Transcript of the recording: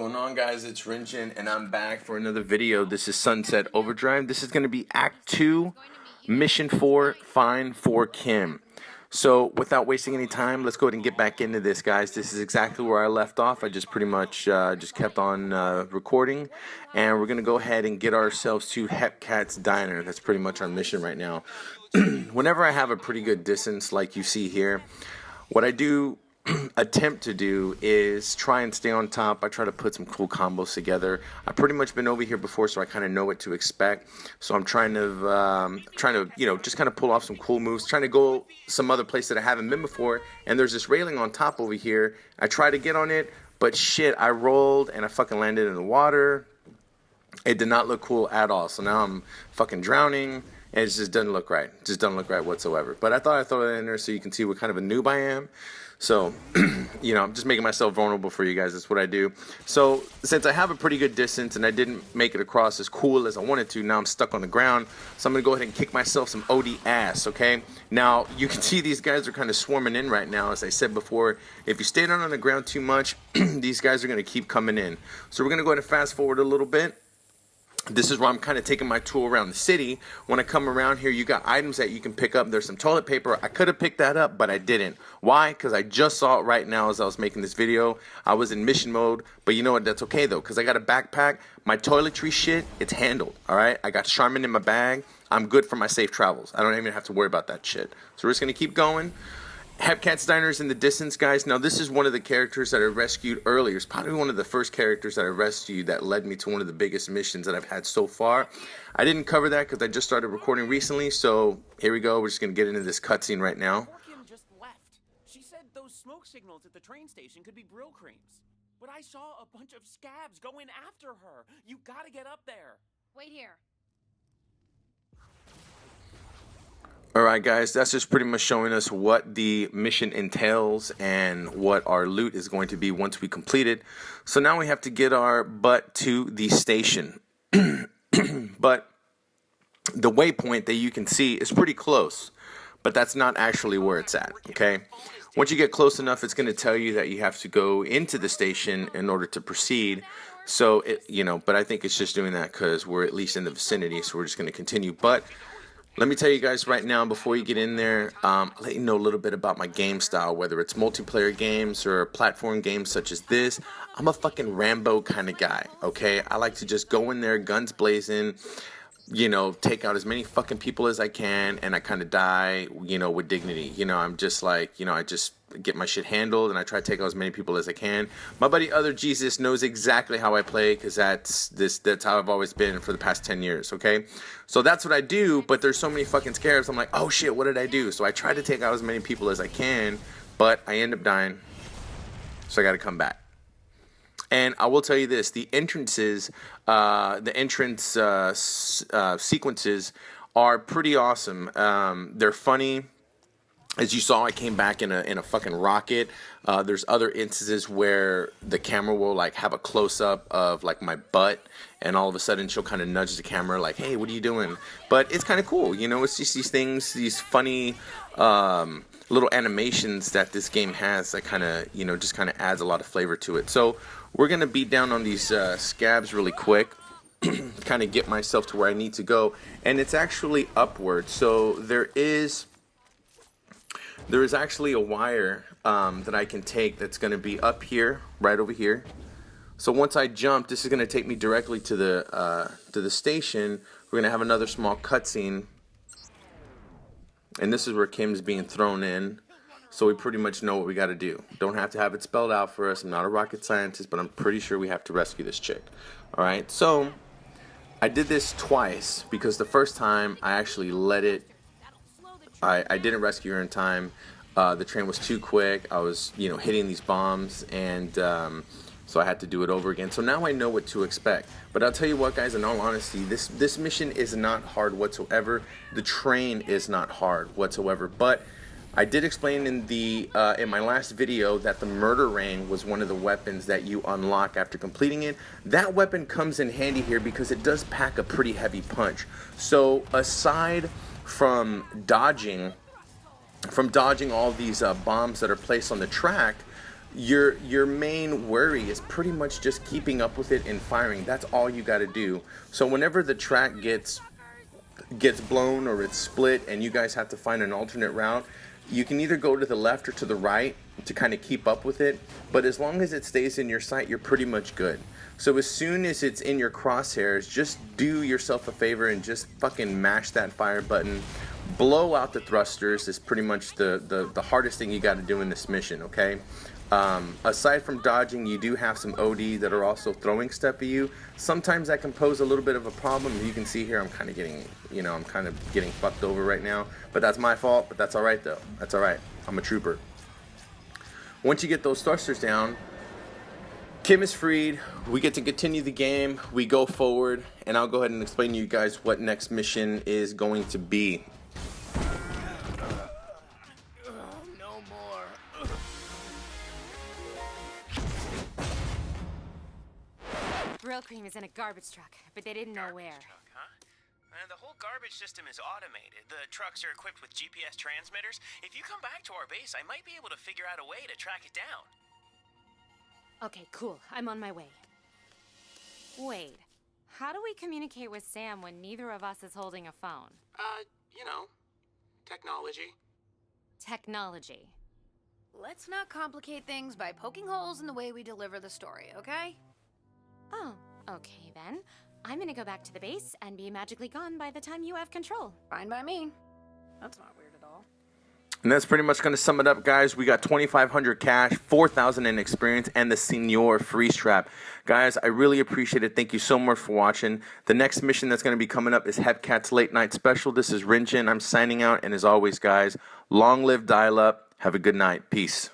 going on, guys? It's Rinjin, and I'm back for another video. This is Sunset Overdrive. This is going to be Act 2, Mission 4, Find for Kim. So, without wasting any time, let's go ahead and get back into this, guys. This is exactly where I left off. I just pretty much just kept on recording, and we're going to go ahead and get ourselves to Hepcat's Diner. That's pretty much our mission right now. Whenever I have a pretty good distance, like you see here, what I do attempt to do is try and stay on top. I try to put some cool combos together. I've pretty much been over here before, so I kind of know what to expect. So I'm trying to you know, just kind of pull off some cool moves, trying to go some other place that I haven't been before. And there's this railing on top over here. I try to get on it, but shit, I rolled and I fucking landed in the water. It did not look cool at all. So now I'm fucking drowning. And it just doesn't look right. It just doesn't look right whatsoever. But I thought I'd throw it in there so you can see what kind of a noob I am. So, you know, I'm just making myself vulnerable for you guys. That's what I do. So, since I have a pretty good distance and I didn't make it across as cool as I wanted to, now I'm stuck on the ground. So, I'm going to go ahead and kick myself some OD ass, okay? Now, you can see these guys are kind of swarming in right now. As I said before, if you stay down on the ground too much, these guys are going to keep coming in. So, we're going to go ahead and fast forward a little bit. This is where I'm kind of taking my tour around the city. When I come around here, you got items that you can pick up. There's some toilet paper. I could have picked that up, but I didn't. Why? Because I just saw it right now as I was making this video. I was in mission mode, but you know what? That's okay, though, because I got a backpack. My toiletry shit, it's handled, all right? I got Charmin in my bag. I'm good for my safe travels. I don't even have to worry about that shit. So we're just going to keep going. Hepcat's Diner is in the distance, guys. Now, this is one of the characters that I rescued earlier. It's probably one of the first characters that I rescued that led me to one of the biggest missions that I've had so far. I didn't cover that because I just started recording recently, so here we go. We're just going to get into this cutscene right now. Kim just left. She said those smoke signals at the train station could be Brill creams. But I saw a bunch of scabs going after her. You gotta get up there. Wait here. Alright, guys, that's just pretty much showing us what the mission entails and what our loot is going to be once we complete it. So now we have to get our butt to the station. But the waypoint that you can see is pretty close, but that's not actually where it's at, okay? Once you get close enough, it's going to tell you that you have to go into the station in order to proceed. So, you know, but I think it's just doing that because we're at least in the vicinity, so we're just going to continue. But let me tell you guys right now, before you get in there, let you know a little bit about my game style, whether it's multiplayer games or platform games such as this. I'm a fucking Rambo kind of guy, okay? I like to just go in there, guns blazing, you know, take out as many fucking people as I can, and I kind of die, you know, with dignity. You know, I'm just like, you know, I just get my shit handled, and I try to take out as many people as I can. My buddy Other Jesus knows exactly how I play, because that's how I've always been for the past 10 years, okay? So that's what I do, but there's so many fucking scares, I'm like, oh shit, what did I do? So I try to take out as many people as I can, but I end up dying, so I gotta come back. And I will tell you this, the entrances, the entrance sequences are pretty awesome. They're funny. As you saw, I came back in a fucking rocket. There's other instances where the camera will like have a close-up of like my butt, and all of a sudden she'll kind of nudge the camera like, hey, what are you doing? But it's kind of cool, you know, it's just these things, these funny little animations that this game has that kind of, you know, just kind of adds a lot of flavor to it. So we're going to beat down on these scabs really quick, kind of get myself to where I need to go. And it's actually upward. So there is actually a wire that I can take that's going to be up here, right over here. So once I jump, this is going to take me directly to the station. We're going to have another small cutscene. And this is where Kim's being thrown in. So we pretty much know what we got to do. Don't have to have it spelled out for us. I'm not a rocket scientist, but I'm pretty sure we have to rescue this chick. All right, so I did this twice because the first time I actually let it, I didn't rescue her in time. The train was too quick. I was, you know, hitting these bombs, and so I had to do it over again. So now I know what to expect. But I'll tell you what, guys, in all honesty, this mission is not hard whatsoever. The train is not hard whatsoever. But I did explain in my last video that the murder ring was one of the weapons that you unlock after completing it. That weapon comes in handy here because it does pack a pretty heavy punch. So aside from dodging all these bombs that are placed on the track, your main worry is pretty much just keeping up with it and firing. That's all you got to do. So whenever the track gets blown or it's split and you guys have to find an alternate route, you can either go to the left or to the right to kind of keep up with it, but as long as it stays in your sight, you're pretty much good. So as soon as it's in your crosshairs, just do yourself a favor and just fucking mash that fire button. Blow out the thrusters is pretty much the hardest thing you got to do in this mission, okay? Aside from dodging, you do have some OD that are also throwing stuff at you. Sometimes that can pose a little bit of a problem. You can see here I'm kind of getting fucked over right now, but that's my fault. But that's all right though. That's all right. I'm a trooper. Once you get those thrusters down, Kim is freed. We get to continue the game. We go forward, and I'll go ahead and explain to you guys what next mission is going to be. No more. Brill cream is in a garbage truck, but they didn't know where. Truck, huh? The whole garbage system is automated. The trucks are equipped with GPS transmitters. If you come back to our base, I might be able to figure out a way to track it down. Okay, cool. I'm on my way. Wait, how do we communicate with Sam when neither of us is holding a phone? Technology. Technology. Let's not complicate things by poking holes in the way we deliver the story, okay? Oh, okay then. I'm gonna go back to the base and be magically gone by the time you have control. Fine by me. That's not weird at all. And that's pretty much going to sum it up, guys. We got 2,500 cash, 4,000 in experience, and the Senior freeze trap. Guys, I really appreciate it. Thank you so much for watching. The next mission that's going to be coming up is Hepcat's Late Night Special. This is Rinjin. I'm signing out. And as always, guys, long live dial-up. Have a good night. Peace.